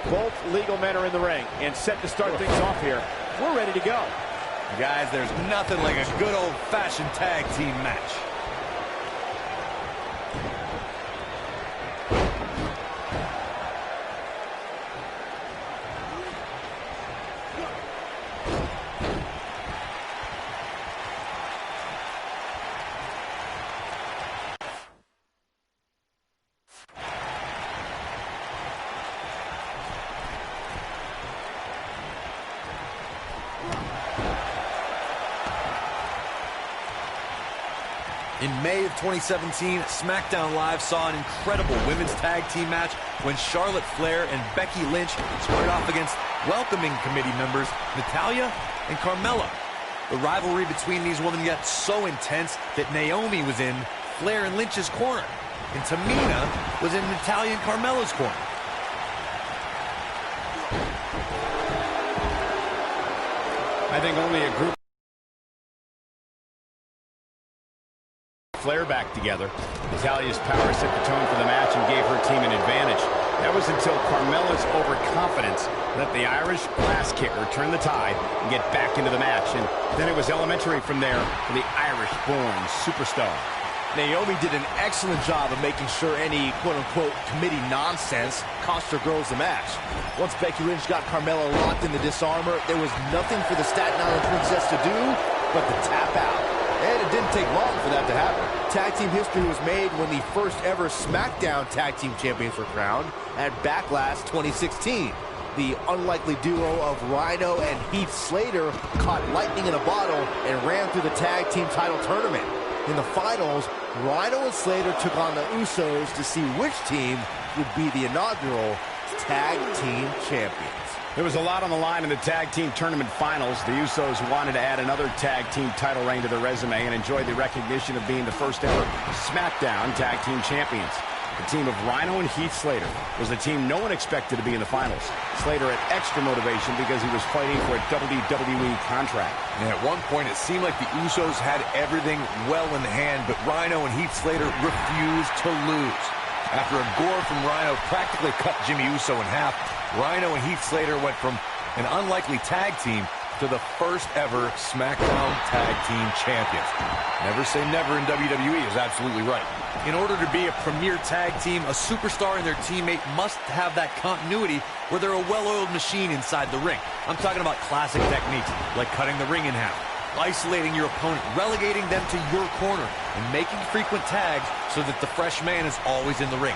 Both legal men are in the ring and set to start things off here. We're ready to go. Guys, there's nothing like a good old-fashioned tag team match. In May of 2017, SmackDown Live saw an incredible women's tag team match when Charlotte Flair and Becky Lynch squared off against welcoming committee members Natalya and Carmella. The rivalry between these women got so intense that Naomi was in Flair and Lynch's corner, and Tamina was in Natalya and Carmella's corner. I think only a group Flair back together. Natalya's power set the tone for the match and gave her team an advantage. That was until Carmella's overconfidence let the Irish glass kicker turn the tide and get back into the match. And then it was elementary from there for the Irish-born superstar. Naomi did an excellent job of making sure any quote-unquote committee nonsense cost her girls the match. Once Becky Lynch got Carmella locked in the disarmor, there was nothing for the Staten Island Princess to do but to tap out. And it didn't take long for that to happen. Tag team history was made when the first ever SmackDown Tag Team Champions were crowned at Backlash 2016. The unlikely duo of Rhino and Heath Slater caught lightning in a bottle and ran through the tag team title tournament. In the finals, Rhino and Slater took on the Usos to see which team would be the inaugural Tag Team Champions. There was a lot on the line in the tag team tournament finals. The Usos wanted to add another tag team title reign to their resume and enjoyed the recognition of being the first ever SmackDown Tag Team Champions. The team of Rhino and Heath Slater was the team no one expected to be in the finals. Slater had extra motivation because he was fighting for a WWE contract. And at one point, it seemed like the Usos had everything well in hand, but Rhino and Heath Slater refused to lose. After a gore from Rhino practically cut Jimmy Uso in half, Rhino and Heath Slater went from an unlikely tag team to the first ever SmackDown Tag Team Champions. Never say never in WWE is absolutely right. In order to be a premier tag team, a superstar and their teammate must have that continuity where they're a well-oiled machine inside the ring. I'm talking about classic techniques like cutting the ring in half, isolating your opponent, relegating them to your corner, and making frequent tags so that the fresh man is always in the ring.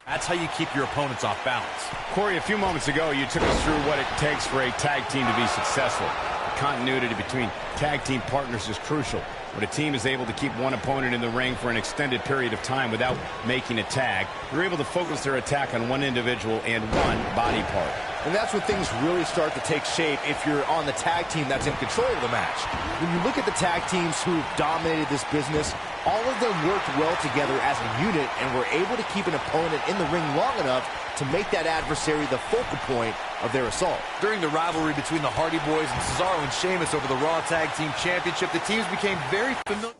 That's how you keep your opponents off balance. Corey, a few moments ago, you took us through what it takes for a tag team to be successful. The continuity between tag team partners is crucial. When a team is able to keep one opponent in the ring for an extended period of time without making a tag, they're able to focus their attack on one individual and one body part. And that's when things really start to take shape if you're on the tag team that's in control of the match. When you look at the tag teams who've dominated this business, all of them worked well together as a unit and were able to keep an opponent in the ring long enough to make that adversary the focal point of their assault. During the rivalry between the Hardy Boys and Cesaro and Sheamus over the Raw Tag Team Championship, the teams became very familiar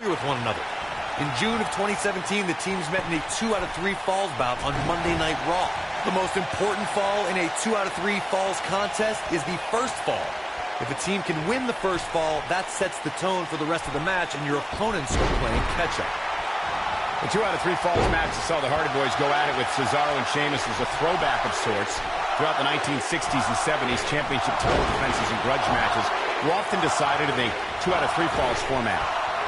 with one another. In June of 2017, the teams met in a 2 out of 3 falls bout on Monday Night Raw. The most important fall in a 2 out of 3 falls contest is the first fall. If a team can win the first fall, that sets the tone for the rest of the match, and your opponents are playing catch-up. The 2 out of 3 falls match that saw the Hardy Boys go at it with Cesaro and Sheamus was a throwback of sorts. Throughout the 1960s and 70s, championship title defenses and grudge matches were often decided in a 2 out of 3 falls format.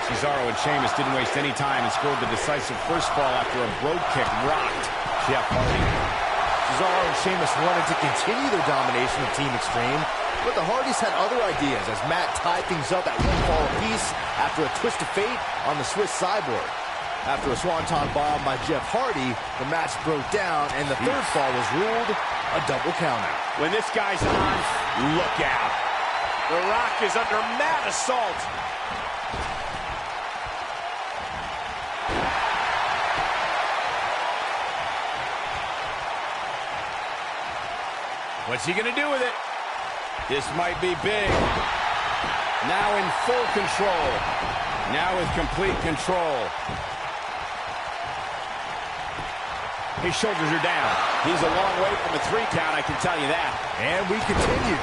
Cesaro and Sheamus didn't waste any time and scored the decisive first fall after a brogue kick rocked Jeff Hardy. Cesaro and Sheamus wanted to continue their domination of Team Extreme, but the Hardys had other ideas as Matt tied things up at 1 fall apiece after a twist of fate on the Swiss Cyborg. After a swanton bomb by Jeff Hardy, the match broke down and the third fall was ruled a double countout. When this guy's on, look out. The Rock is under mad assault. What's he going to do with it? This might be big. Now in full control. Now with complete control. His shoulders are down. He's a long way from a 3 count, I can tell you that. And we continue.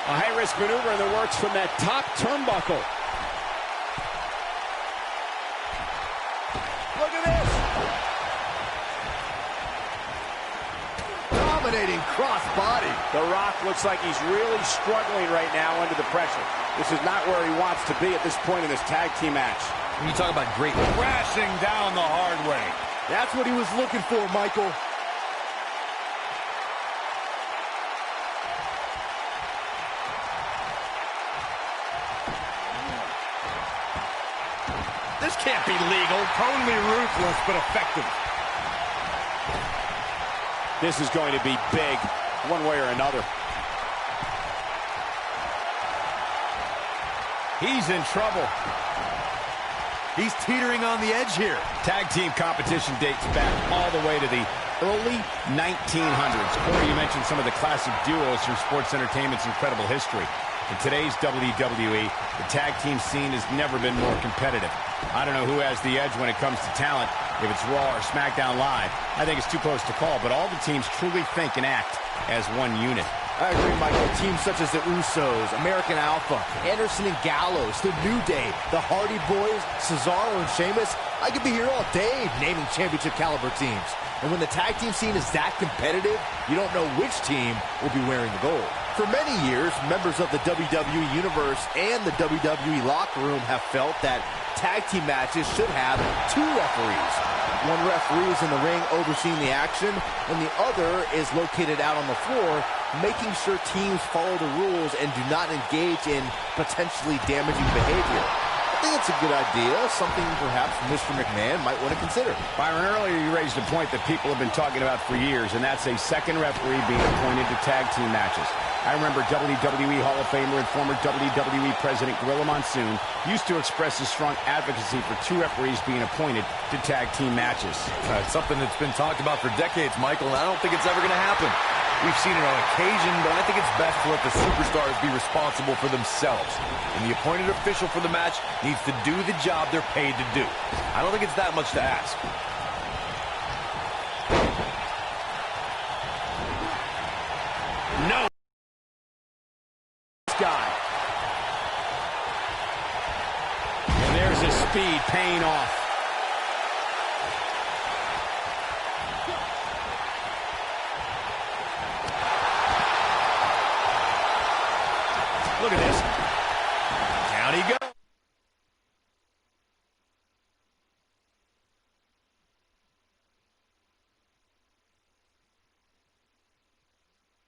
A high-risk maneuver in the works from that top turnbuckle. Look at this. Dominating cross-body. The Rock looks like he's really struggling right now under the pressure. This is not where he wants to be at this point in this tag team match. When you talk about great crashing down the hard way. That's what he was looking for, Michael. This can't be legal. Totally ruthless, but effective. This is going to be big, one way or another. He's in trouble. He's teetering on the edge here. Tag team competition dates back all the way to the early 1900s. Corey, you mentioned some of the classic duos from sports entertainment's incredible history. In today's WWE, the tag team scene has never been more competitive. I don't know who has the edge when it comes to talent, if it's Raw or SmackDown Live. I think it's too close to call, but all the teams truly think and act as one unit. I agree, Michael. Teams such as the Usos, American Alpha, Anderson and Gallows, the New Day, the Hardy Boys, Cesaro and Sheamus. I could be here all day naming championship caliber teams. And when the tag team scene is that competitive, you don't know which team will be wearing the gold. For many years, members of the WWE Universe and the WWE locker room have felt that tag team matches should have 2 referees. One referee is in the ring overseeing the action, and the other is located out on the floor, making sure teams follow the rules and do not engage in potentially damaging behavior. I think it's a good idea, something perhaps Mr. McMahon might want to consider. Byron, earlier you raised a point that people have been talking about for years, and that's a second referee being appointed to tag team matches. I remember WWE Hall of Famer and former WWE President Gorilla Monsoon used to express his strong advocacy for 2 referees being appointed to tag team matches. It's something that's been talked about for decades, Michael, and I don't think it's ever going to happen. We've seen it on occasion, but I think it's best to let the superstars be responsible for themselves. And the appointed official for the match needs to do the job they're paid to do. I don't think it's that much to ask. No! Guy. And there's his speed paying off. Look at this.